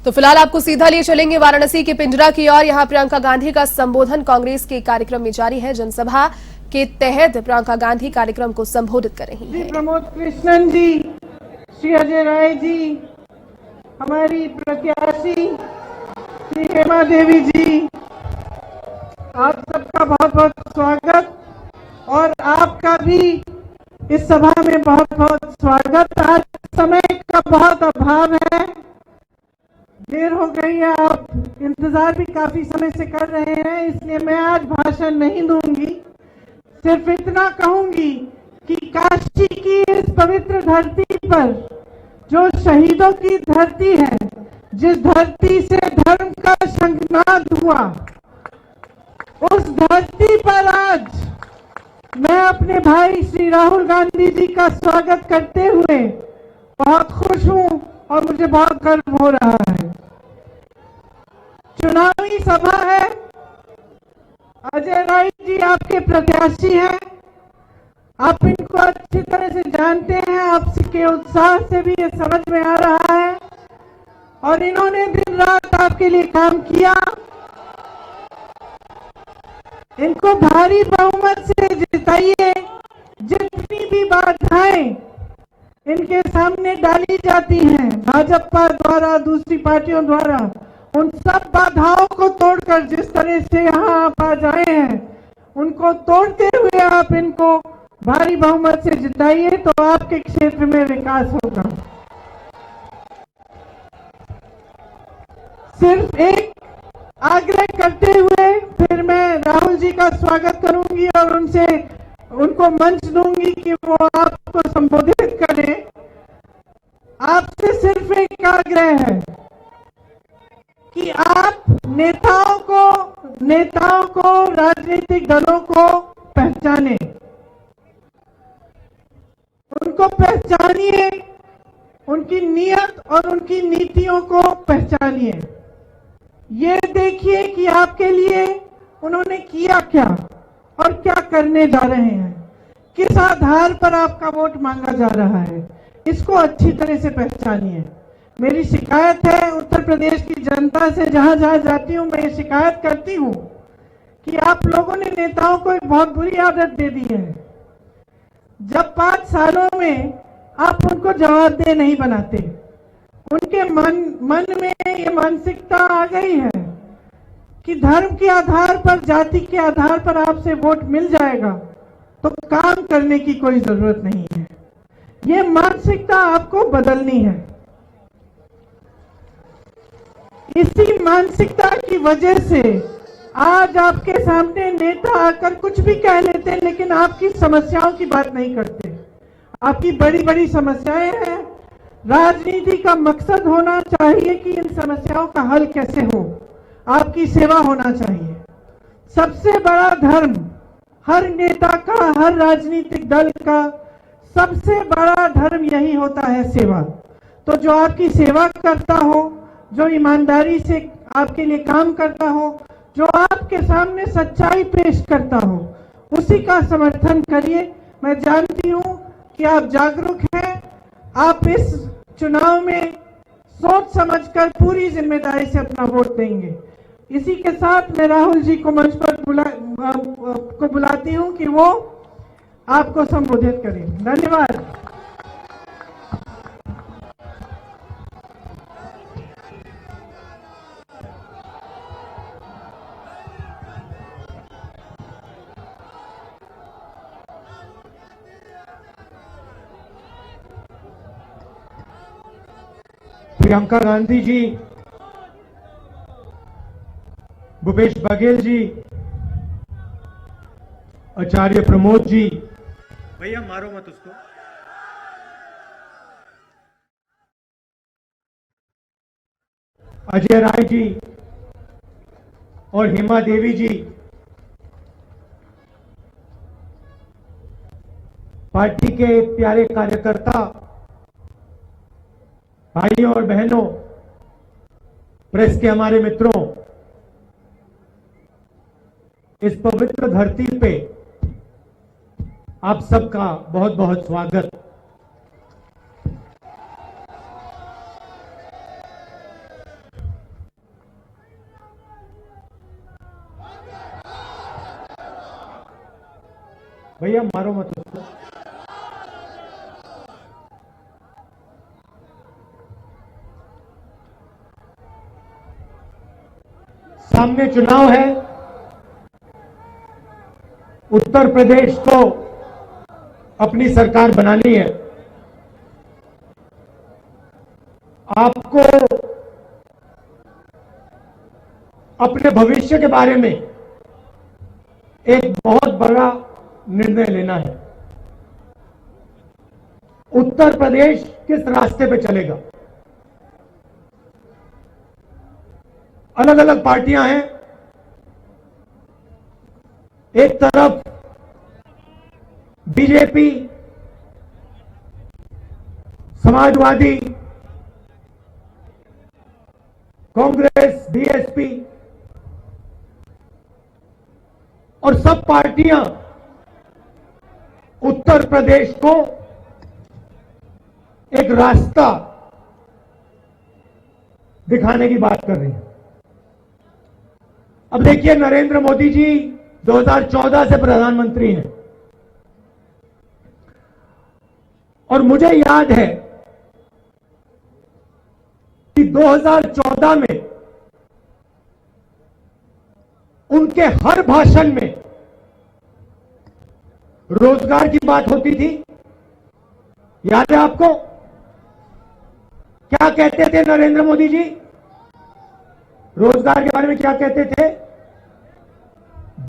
तो फिलहाल आपको सीधा लिए चलेंगे वाराणसी के पिंजरा की ओर। यहाँ प्रियंका गांधी का संबोधन कांग्रेस के कार्यक्रम में जारी है। जनसभा के तहत प्रियंका गांधी कार्यक्रम को संबोधित कर रही हैं। प्रमोद कृष्णन जी, श्री अजय राय जी, हमारी प्रत्याशी श्री हेमा देवी जी, आप सबका बहुत बहुत स्वागत। और आपका भी इस सभा में बहुत बहुत स्वागत। आज समय का बहुत अभाव है, देर हो गई है, आप इंतजार भी काफी समय से कर रहे हैं, इसलिए मैं आज भाषण नहीं दूंगी। सिर्फ इतना कहूंगी कि काशी की इस पवित्र धरती पर जो शहीदों की धरती है, जिस धरती से धर्म का शंखनाद हुआ, उस धरती पर आज मैं अपने भाई श्री राहुल गांधी जी का स्वागत करते हुए बहुत खुश हूं और मुझे बहुत गर्व हो रहा है। चुनावी सभा है, अजय राय जी आपके प्रत्याशी हैं, आप इनको अच्छी तरह से जानते हैं, आपके उत्साह से भी ये समझ में आ रहा है और इन्होंने दिन रात आपके लिए काम किया। इनको भारी बहुमत से जिताइए। जितनी भी बाधाएं इनके सामने डाली जाती हैं भाजपा द्वारा, दूसरी पार्टियों द्वारा, उन सब बाधाओं को तोड़कर जिस तरह से यहाँ आप आ जाए हैं, उनको तोड़ते हुए आप इनको भारी बहुमत से जिताइए, तो आपके क्षेत्र में विकास होगा। सिर्फ एक आग्रह करते हुए फिर मैं राहुल जी का स्वागत करूंगी और उनको मंच दूंगी कि वो आपको संबोधित करें। आपसे सिर्फ एक आग्रह है कि आप नेताओं को राजनीतिक दलों को पहचाने, उनको पहचानिए, उनकी नीयत और उनकी नीतियों को पहचानिए। ये देखिए कि आपके लिए उन्होंने किया क्या और क्या करने जा रहे हैं, किस आधार पर आपका वोट मांगा जा रहा है, इसको अच्छी तरह से पहचानिए। मेरी शिकायत है उत्तर प्रदेश की जनता से, जहां जहां जाती हूं मैं ये शिकायत करती हूं कि आप लोगों ने नेताओं को एक बहुत बुरी आदत दे दी है। जब 5 सालों में आप उनको जवाबदेह नहीं बनाते, उनके मन में ये मानसिकता आ गई है कि धर्म के आधार पर, जाति के आधार पर आपसे वोट मिल जाएगा तो काम करने की कोई जरूरत नहीं है। ये मानसिकता आपको बदलनी है। इसी मानसिकता की वजह से आज आपके सामने नेता आकर कुछ भी कह लेते हैं, लेकिन आपकी समस्याओं की बात नहीं करते। आपकी बड़ी बड़ी समस्याएं हैं। राजनीति का मकसद होना चाहिए कि इन समस्याओं का हल कैसे हो, आपकी सेवा होना चाहिए। सबसे बड़ा धर्म हर नेता का, हर राजनीतिक दल का सबसे बड़ा धर्म यही होता है, सेवा। तो जो आपकी सेवा करता हो, जो ईमानदारी से आपके लिए काम करता हो, जो आपके सामने सच्चाई पेश करता हो, उसी का समर्थन करिए। मैं जानती हूं कि आप जागरूक हैं, आप इस चुनाव में सोच समझकर पूरी जिम्मेदारी से अपना वोट देंगे। इसी के साथ मैं राहुल जी को मंच पर बुलाती हूं कि वो आपको संबोधित करें। धन्यवाद। प्रियंका गांधी जी, भूपेश बघेल जी, आचार्य प्रमोद जी, भैया मारो मत उसको, अजय राय जी और हेमा देवी जी, पार्टी के प्यारे कार्यकर्ता, भाइयों और बहनों, प्रेस के हमारे मित्रों, इस पवित्र धरती पे आप सबका बहुत बहुत स्वागत। भैया मारो मत उसको। सामने चुनाव है, उत्तर प्रदेश को अपनी सरकार बनानी है। आपको अपने भविष्य के बारे में एक बहुत बड़ा निर्णय लेना है। उत्तर प्रदेश किस रास्ते पे चलेगा? अलग अलग पार्टियां हैं। एक तरफ बीजेपी, समाजवादी, कांग्रेस, बीएसपी और सब पार्टियां उत्तर प्रदेश को एक रास्ता दिखाने की बात कर रही हैं। अब देखिए, नरेंद्र मोदी जी 2014 से प्रधानमंत्री हैं और मुझे याद है कि 2014 में उनके हर भाषण में रोजगार की बात होती थी। याद है आपको? क्या कहते थे नरेंद्र मोदी जी? रोजगार के बारे में क्या कहते थे?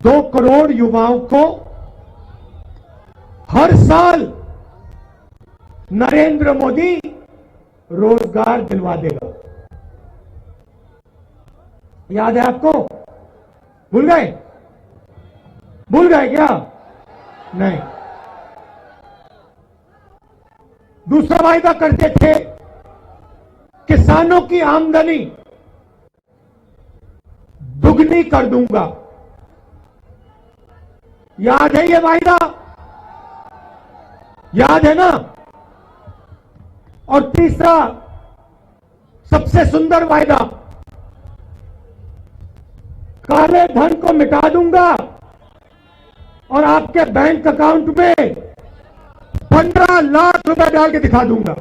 2 करोड़ युवाओं को हर साल नरेंद्र मोदी रोजगार दिलवा देगा। याद है आपको? भूल गए? भूल गए क्या? नहीं। दूसरा वायदा करते थे, किसानों की आमदनी दुगनी कर दूंगा। याद है ये वायदा? याद है ना? और तीसरा सबसे सुंदर वायदा, काले धन को मिटा दूंगा और आपके बैंक अकाउंट में 15 लाख रुपए डाल के दिखा दूंगा।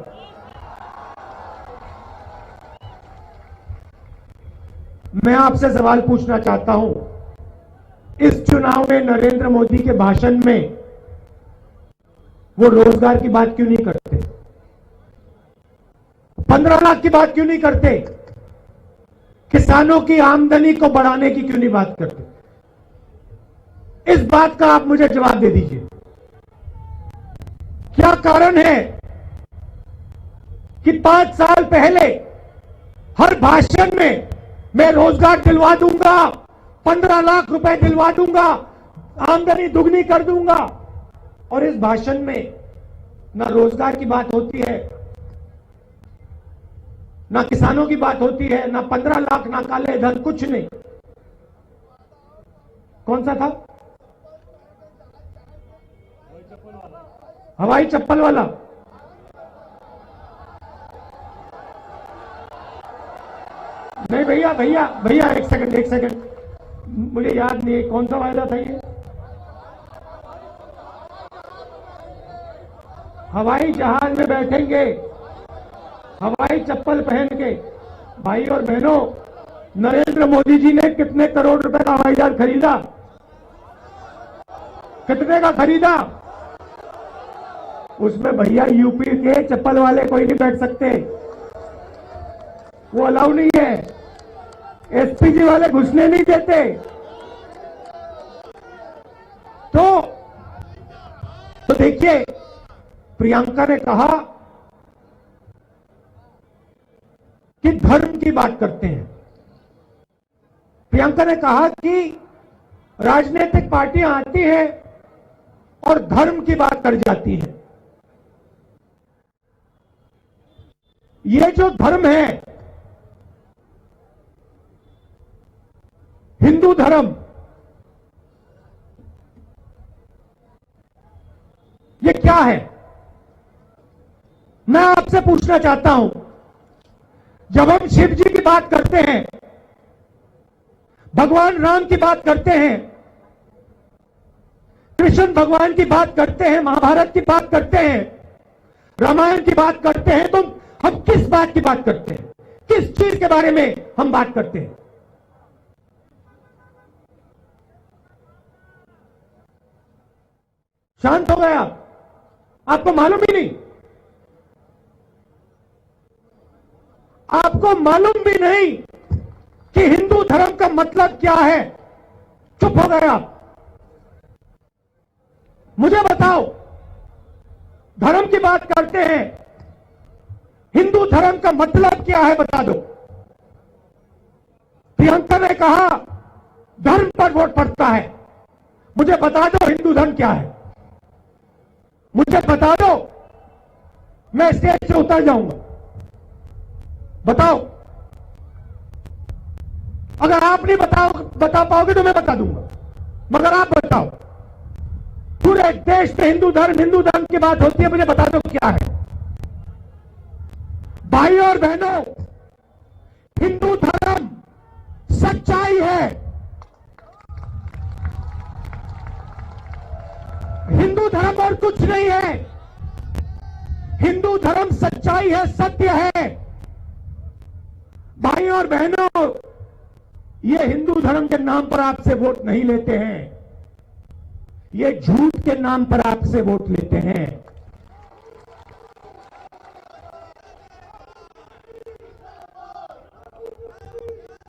मैं आपसे सवाल पूछना चाहता हूं, इस चुनाव में नरेंद्र मोदी के भाषण में वो रोजगार की बात क्यों नहीं करते? 15 लाख की बात क्यों नहीं करते? किसानों की आमदनी को बढ़ाने की क्यों नहीं बात करते? इस बात का आप मुझे जवाब दे दीजिए। क्या कारण है कि 5 साल पहले हर भाषण में मैं रोजगार दिलवा दूंगा, 15 लाख रुपए दिलवा दूंगा, आमदनी दुगनी कर दूंगा, और इस भाषण में ना रोजगार की बात होती है, ना किसानों की बात होती है, ना 15 लाख, ना काले धन, कुछ नहीं। कौन सा था? हवाई चप्पल वाला। नहीं भैया, भैया भैया, एक सेकंड, मुझे याद नहीं है कौन सा वायदा था ये। हवाई जहाज में बैठेंगे हवाई चप्पल पहन के। भाई और बहनों, नरेंद्र मोदी जी ने कितने करोड़ रुपए का हवाई जहाज खरीदा? कितने का खरीदा? उसमें भैया यूपी के चप्पल वाले कोई नहीं बैठ सकते, वो अलाउ नहीं है। एसपीजी वाले घुसने नहीं देते। तो देखिए, प्रियंका ने कहा कि धर्म की बात करते हैं। प्रियंका ने कहा कि राजनीतिक पार्टियां आती हैं और धर्म की बात कर जाती हैं। ये जो धर्म है, हिंदू धर्म, ये क्या है? मैं आपसे पूछना चाहता हूं, जब हम शिव जी की बात करते हैं, भगवान राम की बात करते हैं, कृष्ण भगवान की बात करते हैं, महाभारत की बात करते हैं, रामायण की बात करते हैं, तो हम किस बात की बात करते हैं? किस चीज के बारे में हम बात करते हैं? शांत हो गए आपको मालूम ही नहीं, आपको मालूम भी नहीं कि हिंदू धर्म का मतलब क्या है। चुप हो गए आप। मुझे बताओ, धर्म की बात करते हैं, हिंदू धर्म का मतलब क्या है बता दो। प्रियंका ने कहा धर्म पर वोट पड़ता है, मुझे बता दो हिंदू धर्म क्या है, मुझे बता दो, मैं स्टेज से उतर जाऊंगा। बताओ, अगर आप नहीं बता पाओगे तो मैं बता दूंगा, मगर आप बताओ। पूरे देश में हिंदू धर्म की बात होती है, मुझे बता दो क्या है। भाई और बहनों, हिंदू धर्म सच्चाई है। हिंदू धर्म और कुछ नहीं है। हिंदू धर्म सच्चाई है, सत्य है। भाई और बहनों, ये हिंदू धर्म के नाम पर आपसे वोट नहीं लेते हैं, ये झूठ के नाम पर आपसे वोट लेते हैं।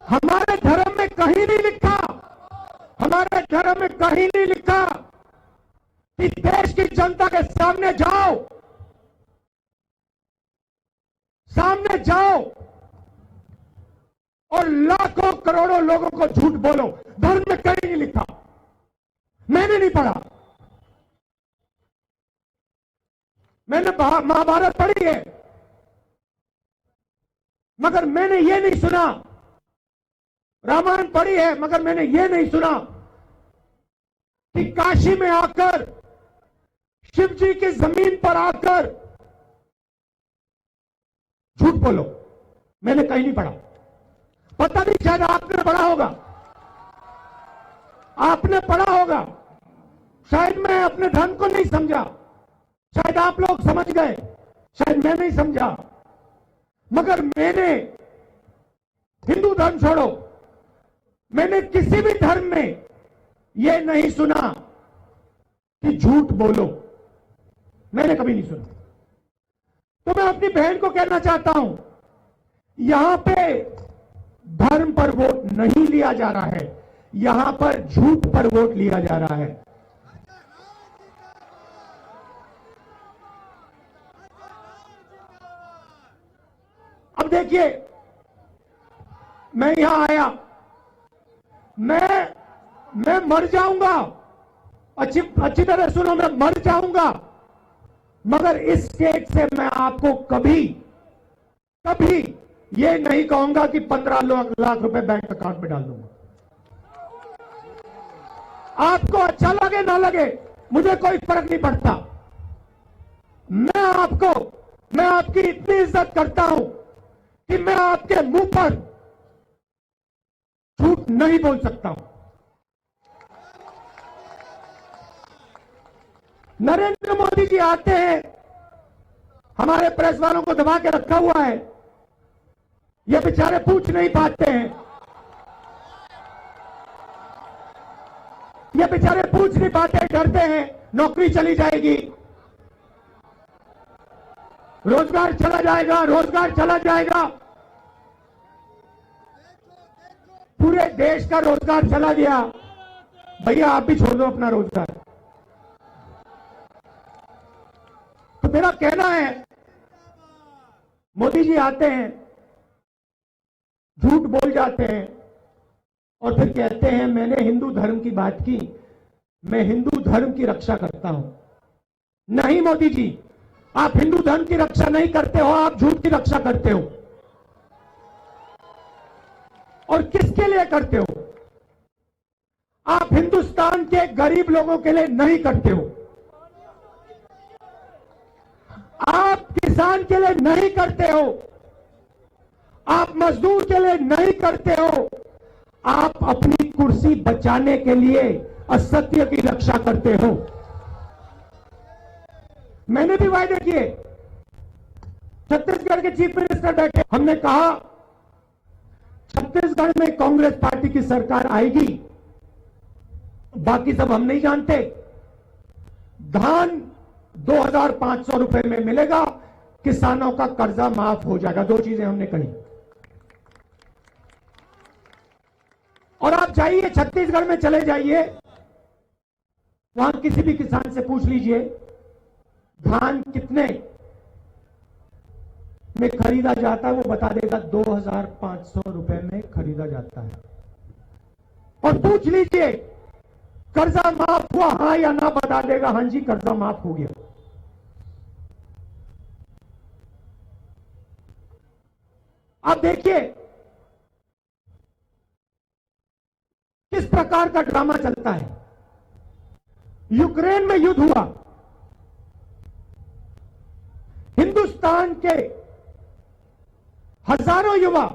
हमारे धर्म में कहीं नहीं लिखा, हमारे धर्म में कहीं नहीं लिखा कि देश की जनता के सामने जाओ, सामने जाओ और लाखों करोड़ों लोगों को झूठ बोलो। धर्म में कहीं नहीं लिखा, मैंने नहीं पढ़ा। मैंने महाभारत पढ़ी है, मगर मैंने ये नहीं सुना। रामायण पढ़ी है, मगर मैंने ये नहीं सुना कि काशी में आकर, शिव जी की जमीन पर आकर झूठ बोलो। मैंने कहीं नहीं पढ़ा। पता नहीं, शायद आपने पढ़ा होगा, आपने पढ़ा होगा। शायद मैं अपने धर्म को नहीं समझा, शायद आप लोग समझ गए, शायद मैं नहीं समझा, मगर मैंने हिंदू धर्म छोड़ो, मैंने किसी भी धर्म में यह नहीं सुना कि झूठ बोलो। मैंने कभी नहीं सुना। तो मैं अपनी बहन को कहना चाहता हूं, यहां पे धर्म पर वोट नहीं लिया जा रहा है, यहां पर झूठ पर वोट लिया जा रहा है। अब देखिए, मैं यहां आया, मैं मर जाऊंगा। अच्छी तरह सुनो, मैं मर जाऊंगा, मगर इस स्टेज से मैं आपको कभी ये नहीं कहूंगा कि 15 लाख रुपए बैंक अकाउंट में डाल दूंगा। आपको अच्छा लगे ना लगे, मुझे कोई फर्क नहीं पड़ता। मैं आपकी इतनी इज्जत करता हूं कि मैं आपके मुंह पर झूठ नहीं बोल सकता हूं। नरेंद्र मोदी जी आते हैं, हमारे प्रेस वालों को दबा के रखा हुआ है, ये बेचारे पूछ नहीं पाते हैं, ये बेचारे पूछ नहीं पाते, डरते हैं नौकरी चली जाएगी, रोजगार चला जाएगा। पूरे देश का रोजगार चला गया। भैया आप भी छोड़ दो अपना रोजगार। तो मेरा कहना है, मोदी जी आते हैं, झूठ बोल जाते हैं और फिर कहते हैं मैंने हिंदू धर्म की बात की, मैं हिंदू धर्म की रक्षा करता हूं। नहीं मोदी जी, आप हिंदू धर्म की रक्षा नहीं करते हो, आप झूठ की रक्षा करते हो। और किसके लिए करते हो? आप हिंदुस्तान के गरीब लोगों के लिए नहीं करते हो, आप किसान के लिए नहीं करते हो, आप मजदूर के लिए नहीं करते हो, आप अपनी कुर्सी बचाने के लिए असत्य की रक्षा करते हो। मैंने भी वायदे किए, छत्तीसगढ़ के चीफ मिनिस्टर बैठे, हमने कहा छत्तीसगढ़ में कांग्रेस पार्टी की सरकार आएगी, बाकी सब हम नहीं जानते, धान 2,500 रुपए में मिलेगा, किसानों का कर्जा माफ हो जाएगा। 2 चीजें हमने कही। और आप जाइए छत्तीसगढ़ में, चले जाइए, वहां किसी भी किसान से पूछ लीजिए धान कितने में खरीदा जाता है, वो बता देगा 2,500 रुपए में खरीदा जाता है। और पूछ लीजिए कर्जा माफ हुआ हां या ना, बता देगा हां जी कर्जा माफ हो गया। आप देखिए किस प्रकार का ड्रामा चलता है। यूक्रेन में युद्ध हुआ, हिंदुस्तान के हजारों युवा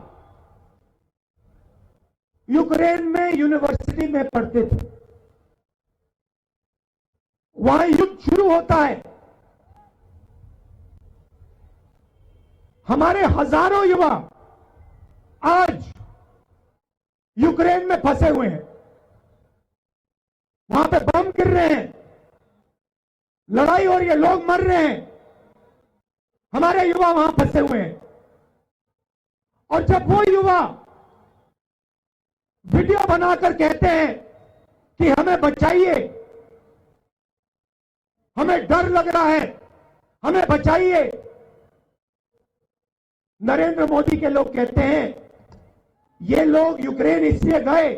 यूक्रेन में यूनिवर्सिटी में पढ़ते थे, वहां युद्ध शुरू होता है, हमारे हजारों युवा आज यूक्रेन में फंसे हुए हैं, वहां पे बम गिर रहे हैं, लड़ाई हो रही है, लोग मर रहे हैं, हमारे युवा वहां फंसे हुए हैं। और जब वो युवा वीडियो बनाकर कहते हैं कि हमें बचाइए, हमें डर लग रहा है, हमें बचाइए, नरेंद्र मोदी के लोग कहते हैं ये लोग यूक्रेन इसलिए गए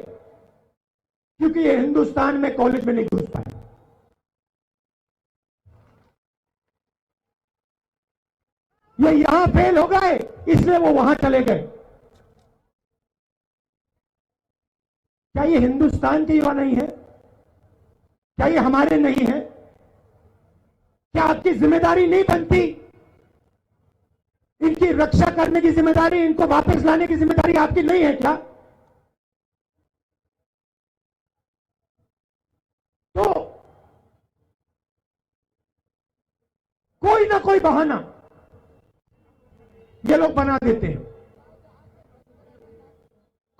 क्योंकि ये हिंदुस्तान में कॉलेज में नहीं घुस पाए। ये यहां फेल हो गए इसलिए वो वहां चले गए। क्या ये हिंदुस्तान के युवा नहीं है? क्या ये हमारे नहीं है? क्या आपकी जिम्मेदारी नहीं बनती? इनकी रक्षा करने की जिम्मेदारी, इनको वापस लाने की जिम्मेदारी आपकी नहीं है क्या? तो कोई ना कोई बहाना ये लोग बना देते हैं,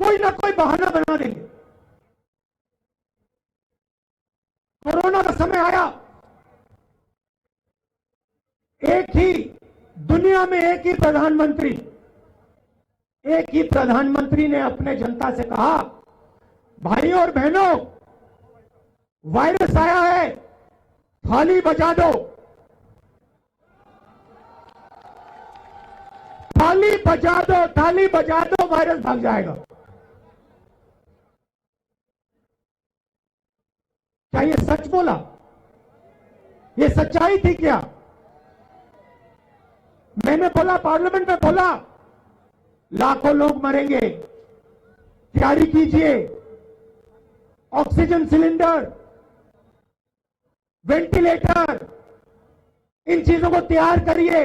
कोई ना कोई बहाना बना देंगे। कोरोना का समय आया, एक ही दुनिया में एक ही प्रधानमंत्री ने अपने जनता से कहा, भाइयों और बहनों, वायरस आया है, थाली बजा दो, थाली बजा दो, थाली बजा दो, वायरस भाग जाएगा। क्या ये सच बोला? ये सच्चाई थी क्या? मैंने बोला, पार्लियामेंट में बोला, लाखों लोग मरेंगे, तैयारी कीजिए, ऑक्सीजन सिलेंडर, वेंटिलेटर, इन चीजों को तैयार करिए,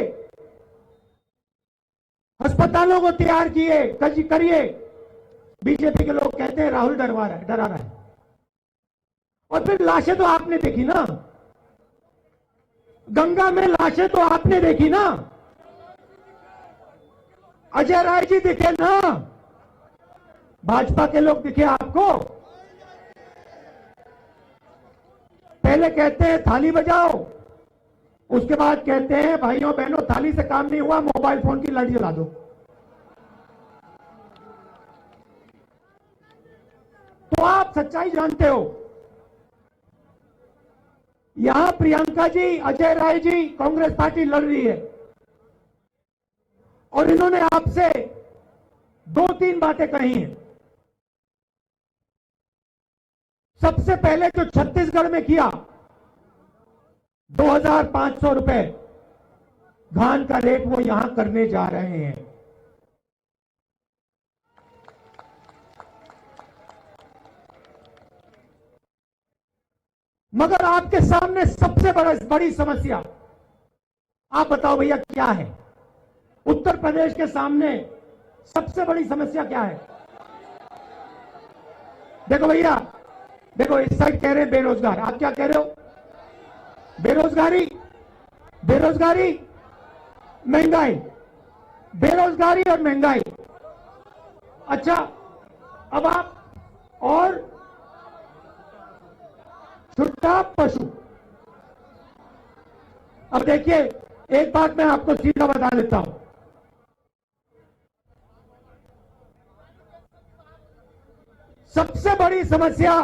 अस्पतालों को तैयार करिए। बीजेपी के लोग कहते हैं राहुल डरा रहा है। और फिर लाशें तो आपने देखी ना, गंगा में लाशें तो आपने देखी ना, अजय राय जी दिखे ना, भाजपा के लोग दिखे आपको? पहले कहते हैं थाली बजाओ, उसके बाद कहते हैं भाइयों बहनों थाली से काम नहीं हुआ, मोबाइल फोन की लड़ी जला दो। तो आप सच्चाई जानते हो। यहां प्रियंका जी, अजय राय जी, कांग्रेस पार्टी लड़ रही है और इन्होंने आपसे 2-3 बातें कही हैं। सबसे पहले जो छत्तीसगढ़ में किया, 2,500 रुपए धान का रेट वो यहां करने जा रहे हैं। मगर आपके सामने सबसे बड़ी समस्या, आप बताओ भैया क्या है? उत्तर प्रदेश के सामने सबसे बड़ी समस्या क्या है? देखो भैया, देखो इस साइड कह रहे हैं बेरोजगार, आप क्या कह रहे हो? बेरोजगारी, बेरोजगारी, महंगाई, बेरोजगारी और महंगाई। अच्छा, अब आप और छुट्टा पशु। अब देखिए, एक बात मैं आपको सीधा बता देता हूं, सबसे बड़ी समस्या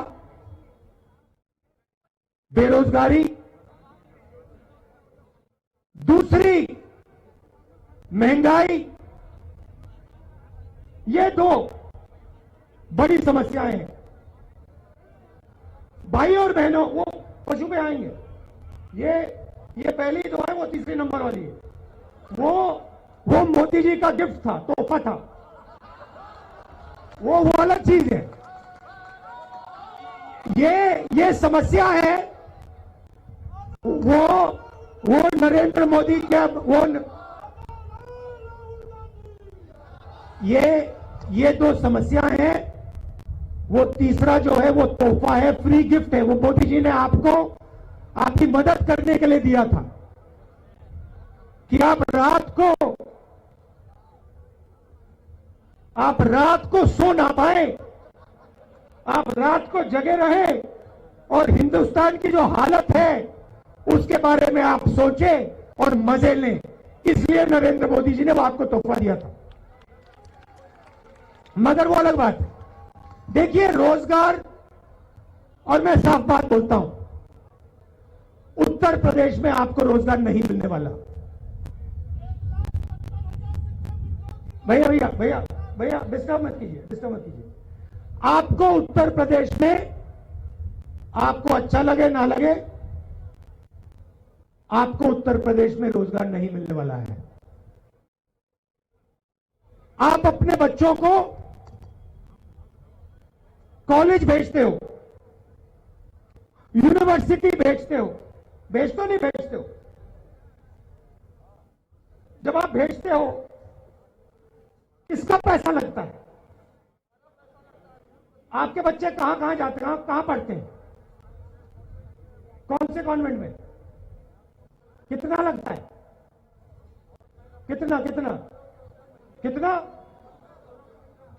बेरोजगारी, दूसरी महंगाई, ये दो बड़ी समस्याएं हैं। भाई और बहनों, वो पशु पे आएंगे, ये पहली जो है वो तीसरे नंबर वाली है। वो मोदी जी का गिफ्ट था, तोहफा था, वो अलग चीज है। ये समस्या है, वो नरेंद्र मोदी के ये दो समस्याएं हैं। वो तीसरा जो है वो तोहफा है, फ्री गिफ्ट है, वो मोदी जी ने आपको आपकी मदद करने के लिए दिया था कि आप रात को सो ना पाए, आप रात को जगे रहे और हिंदुस्तान की जो हालत है उसके बारे में आप सोचें और मजे लें। इसलिए नरेंद्र मोदी जी ने वो आपको तोहफा दिया था। मगर वो अलग बात है। देखिए, रोजगार, और मैं साफ बात बोलता हूं, उत्तर प्रदेश में आपको रोजगार नहीं मिलने वाला। भैया डिस्टर्ब मत कीजिए। आपको उत्तर प्रदेश में, आपको अच्छा लगे ना लगे, आपको उत्तर प्रदेश में रोजगार नहीं मिलने वाला है। आप अपने बच्चों को कॉलेज भेजते हो, यूनिवर्सिटी भेजते हो, नहीं भेजते हो। जब आप भेजते हो, किसका पैसा लगता है? आपके बच्चे कहां जाते हैं, कहां पढ़ते हैं, कौन से कॉन्वेंट में? कितना लगता है? कितना?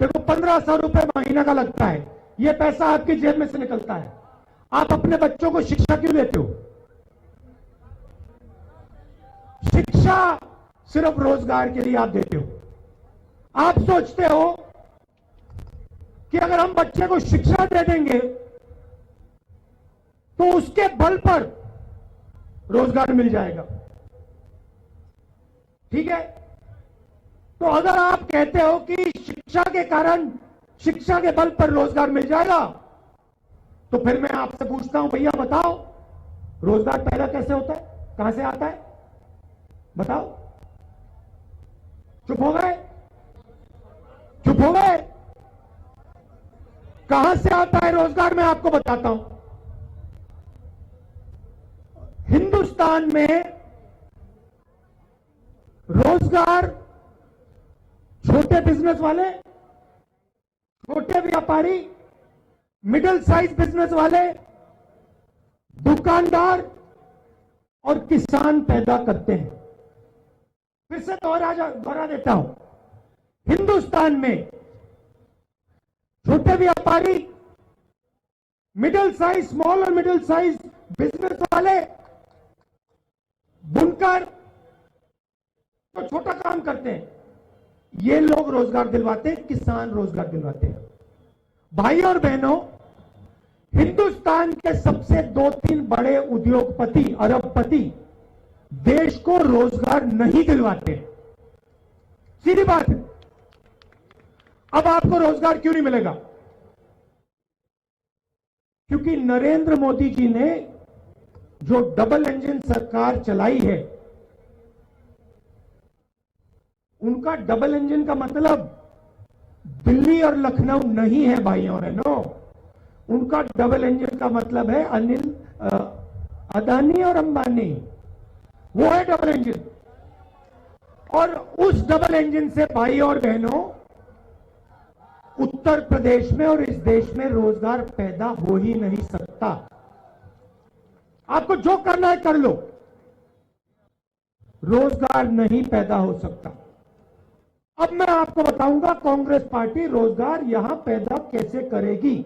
देखो, 1500 रुपए महीना का लगता है। ये पैसा आपकी जेब में से निकलता है। आप अपने बच्चों को शिक्षा क्यों देते हो? शिक्षा सिर्फ रोजगार के लिए आप देते हो। आप सोचते हो कि अगर हम बच्चे को शिक्षा दे देंगे तो उसके बल पर रोजगार मिल जाएगा। ठीक है? तो अगर आप कहते हो कि शिक्षा के कारण, शिक्षा के बल पर रोजगार मिल जाएगा, तो फिर मैं आपसे पूछता हूं, भैया बताओ, रोजगार पैदा कैसे होता है? कहां से आता है? बताओ। चुप हो गए? कहां से आता है रोजगार? मैं आपको बताता हूं। हिंदुस्तान में रोजगार छोटे बिजनेस वाले, छोटे व्यापारी, मिडिल साइज बिजनेस वाले, दुकानदार और किसान पैदा करते हैं। फिर से दोहरा देता हूं, हिंदुस्तान में छोटे व्यापारी, मिडिल साइज, स्मॉल और मिडिल साइज बिजनेस वाले, बुनकर, तो छोटा काम करते हैं, ये लोग रोजगार दिलवाते हैं, किसान रोजगार दिलवाते हैं। भाई और बहनों, हिंदुस्तान के सबसे 2-3 बड़े उद्योगपति, अरबपति देश को रोजगार नहीं दिलवाते। सीधी बात है। अब आपको रोजगार क्यों नहीं मिलेगा? क्योंकि नरेंद्र मोदी जी ने जो डबल इंजन सरकार चलाई है, उनका डबल इंजन का मतलब दिल्ली और लखनऊ नहीं है भाइयों और बहनों। उनका डबल इंजन का मतलब है अदानी और अंबानी, वो है डबल इंजन। और उस डबल इंजन से भाई और बहनों, उत्तर प्रदेश में और इस देश में रोजगार पैदा हो ही नहीं सकता। आपको जो करना है कर लो, रोजगार नहीं पैदा हो सकता। अब मैं आपको बताऊंगा कांग्रेस पार्टी रोजगार यहां पैदा कैसे करेगी।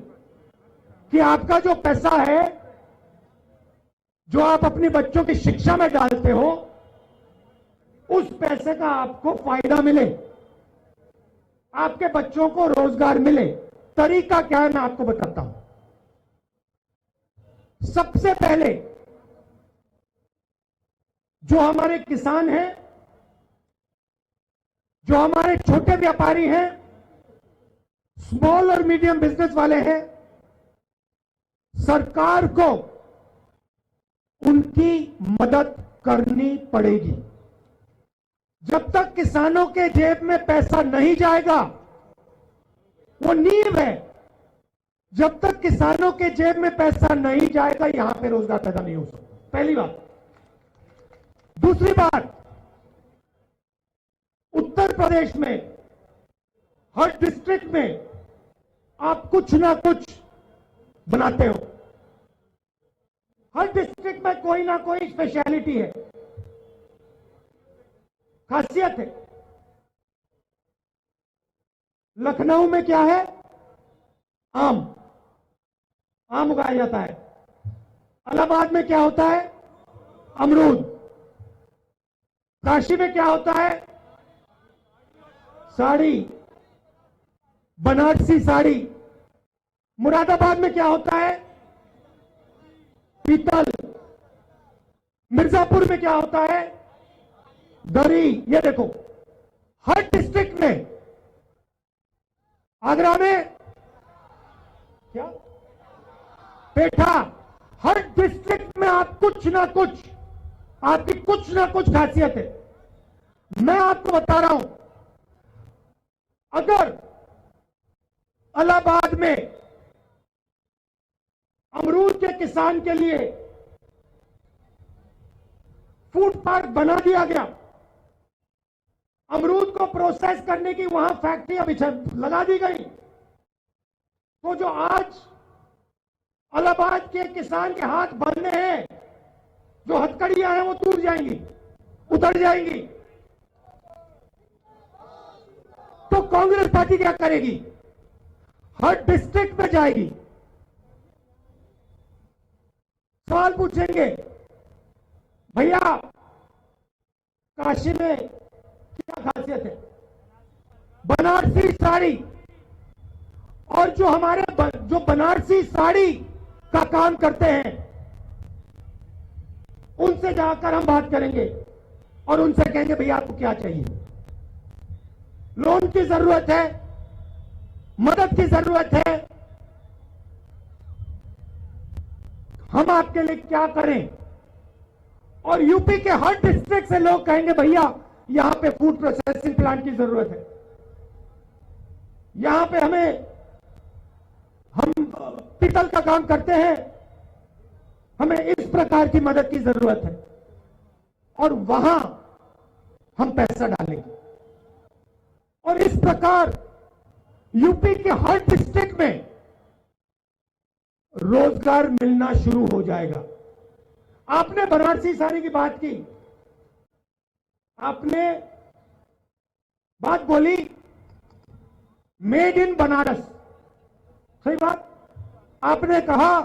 कि आपका जो पैसा है जो आप अपने बच्चों की शिक्षा में डालते हो, उस पैसे का आपको फायदा मिले, आपके बच्चों को रोजगार मिले। तरीका क्या है मैं आपको बताता हूं। सबसे पहले जो हमारे किसान हैं, जो हमारे छोटे व्यापारी हैं, स्मॉल और मीडियम बिजनेस वाले हैं, सरकार को उनकी मदद करनी पड़ेगी। जब तक किसानों के जेब में पैसा नहीं जाएगा, वो नींव है, जब तक किसानों के जेब में पैसा नहीं जाएगा यहां पे रोजगार पैदा नहीं हो सकता। पहली बात। दूसरी बात, उत्तर प्रदेश में हर डिस्ट्रिक्ट में आप कुछ ना कुछ बनाते हो। हर डिस्ट्रिक्ट में कोई ना कोई स्पेशलिटी है, खासियत है। लखनऊ में क्या है? आम उगाया जाता है। इलाहाबाद में क्या होता है? अमरूद। काशी में क्या होता है? साड़ी, बनारसी साड़ी। मुरादाबाद में क्या होता है? पीतल। मिर्जापुर में क्या होता है? दरी। ये देखो, हर डिस्ट्रिक्ट में, आगरा में क्या? पेठा। हर डिस्ट्रिक्ट में आप कुछ ना कुछ, आपकी कुछ ना कुछ खासियत है। मैं आपको बता रहा हूं, अगर इलाहाबाद में अमरूद के किसान के लिए फूड पार्क बना दिया गया, अमरूद को प्रोसेस करने की वहां फैक्ट्री लगा दी गई, तो जो आज इलाहाबाद के किसान के हाथ बंधे हैं, जो हथकड़ियां हैं वो टूट जाएंगी, उतर जाएंगी। तो कांग्रेस पार्टी क्या करेगी? हर डिस्ट्रिक्ट में जाएगी, सवाल पूछेंगे, भैया काशी में क्या खासियत है? बनारसी साड़ी। और जो हमारे जो बनारसी साड़ी का काम करते हैं, उनसे जाकर हम बात करेंगे और उनसे कहेंगे भैया आपको क्या चाहिए? लोन की जरूरत है, मदद की जरूरत है, हम आपके लिए क्या करें? और यूपी के हर डिस्ट्रिक्ट से लोग कहेंगे भैया यहां पे फूड प्रोसेसिंग प्लांट की जरूरत है, यहां पे हम पीतल का काम करते हैं, हमें इस प्रकार की मदद की जरूरत है, और वहां हम पैसा डालेंगे। और इस प्रकार यूपी के हर डिस्ट्रिक्ट में रोजगार मिलना शुरू हो जाएगा। आपने बनारसी साड़ी की बात की, आपने बात बोली मेड इन बनारस, सही बात। आपने कहा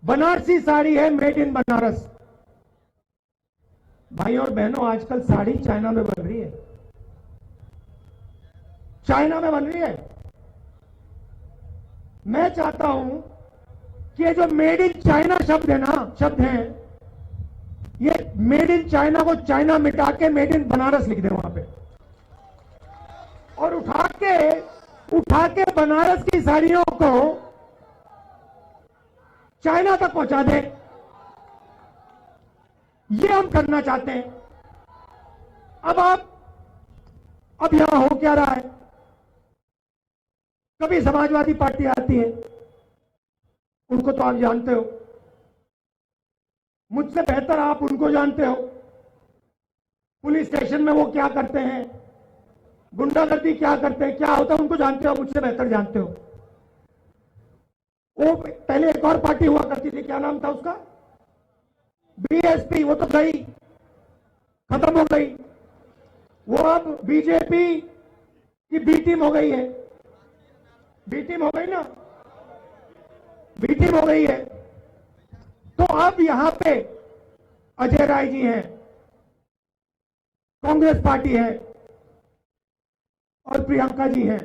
बनारसी साड़ी है मेड इन बनारस। भाई और बहनों, आजकल साड़ी चाइना में बन रही है, चाइना में बन रही है। मैं चाहता हूं कि ये जो मेड इन चाइना शब्द है, ये मेड इन चाइना को चाइना मिटा के मेड इन बनारस लिख दे वहां पे, और उठा के बनारस की साड़ियों को चाइना तक पहुंचा दे। ये हम करना चाहते हैं। अब यहां हो क्या रहा है? कभी समाजवादी पार्टी आती है, उनको तो आप जानते हो, मुझसे बेहतर आप उनको जानते हो। पुलिस स्टेशन में वो क्या करते हैं, गुंडागर्दी क्या करते हैं, क्या होता है, उनको जानते हो, मुझसे बेहतर जानते हो। वो पहले एक और पार्टी हुआ करती थी, क्या नाम था उसका, बीएसपी, वो तो गई, खत्म हो गई। वो अब बीजेपी की बी टीम हो गई है, बी टीम हो गई ना, बी टीम हो गई है। तो अब यहां पे अजय राय जी हैं, कांग्रेस पार्टी है और प्रियंका जी हैं।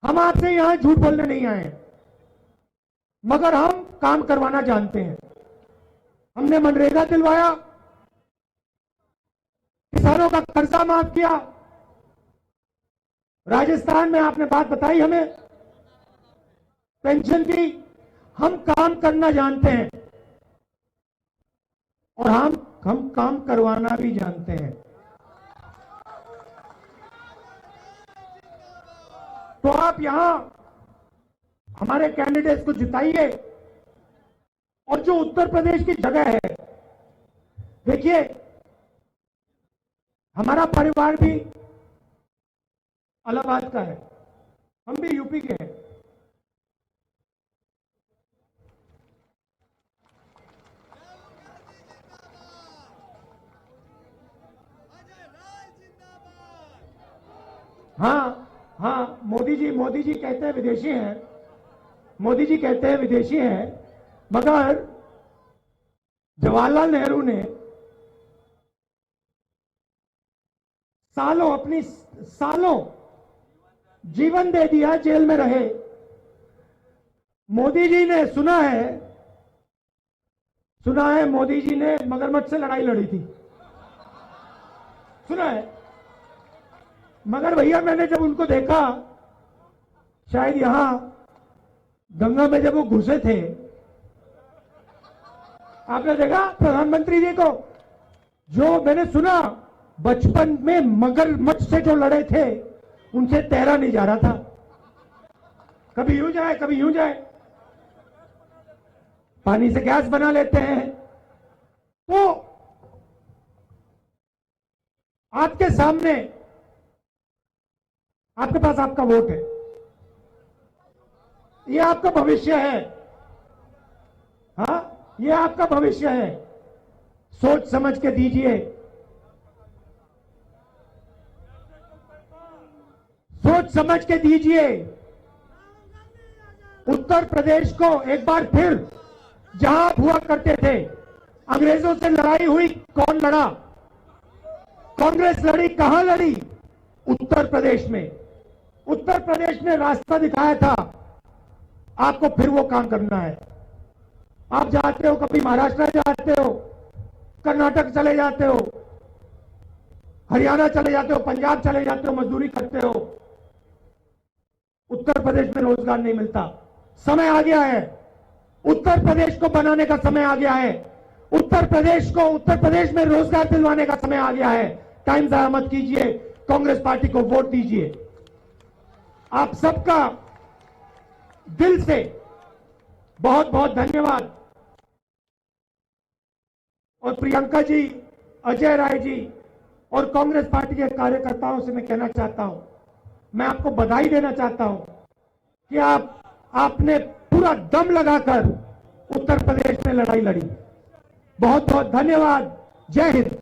हम आपसे यहां झूठ बोलने नहीं आए हैं, मगर हम काम करवाना जानते हैं। हमने मनरेगा दिलवाया, किसानों का कर्जा माफ किया, राजस्थान में आपने बात बताई हमें पेंशन की। हम काम करना जानते हैं और हम काम करवाना भी जानते हैं। तो आप यहां हमारे कैंडिडेट्स को जिताइए। और जो उत्तर प्रदेश की जगह है, देखिए हमारा परिवार भी इलाहाबाद का है, हम भी यूपी के हैं। हाँ, मोदी जी कहते हैं विदेशी हैं, मोदी जी कहते हैं विदेशी हैं, मगर जवाहरलाल नेहरू ने सालों जीवन दे दिया, जेल में रहे। मोदी जी ने सुना है मोदी जी ने मगरमच्छ से लड़ाई लड़ी थी, सुना है। मगर भैया मैंने जब उनको देखा, शायद यहां गंगा में जब वो घुसे थे, आपने देखा प्रधानमंत्री जी को, जो मैंने सुना बचपन में मगरमच्छ से जो लड़े थे उनसे तैरा नहीं जा रहा था, कभी यूं जाए कभी यूं जाए, पानी से गैस बना लेते हैं। तो आपके सामने, आपके पास आपका वोट है, ये आपका भविष्य है। हाँ, ये आपका भविष्य है, सोच समझ के दीजिए, सोच समझ के दीजिए। उत्तर प्रदेश को एक बार फिर, जहां आप हुआ करते थे, अंग्रेजों से लड़ाई हुई, कौन लड़ा? कांग्रेस लड़ी, कहां लड़ी? उत्तर प्रदेश में। उत्तर प्रदेश ने रास्ता दिखाया था, आपको फिर वो काम करना है। आप जाते हो, कभी महाराष्ट्र जाते हो, कर्नाटक चले जाते हो, हरियाणा चले जाते हो, पंजाब चले जाते हो, मजदूरी करते हो, उत्तर प्रदेश में रोजगार नहीं मिलता। समय आ गया है, उत्तर प्रदेश को बनाने का समय आ गया है, उत्तर प्रदेश में रोजगार दिलवाने का समय आ गया है। टाइम जाया मत कीजिए, कांग्रेस पार्टी को वोट दीजिए। आप सबका दिल से बहुत बहुत धन्यवाद। और प्रियंका जी, अजय राय जी और कांग्रेस पार्टी के कार्यकर्ताओं से मैं कहना चाहता हूं, मैं आपको बधाई देना चाहता हूं कि आपने पूरा दम लगाकर उत्तर प्रदेश में लड़ाई लड़ी। बहुत बहुत धन्यवाद। जय हिंद।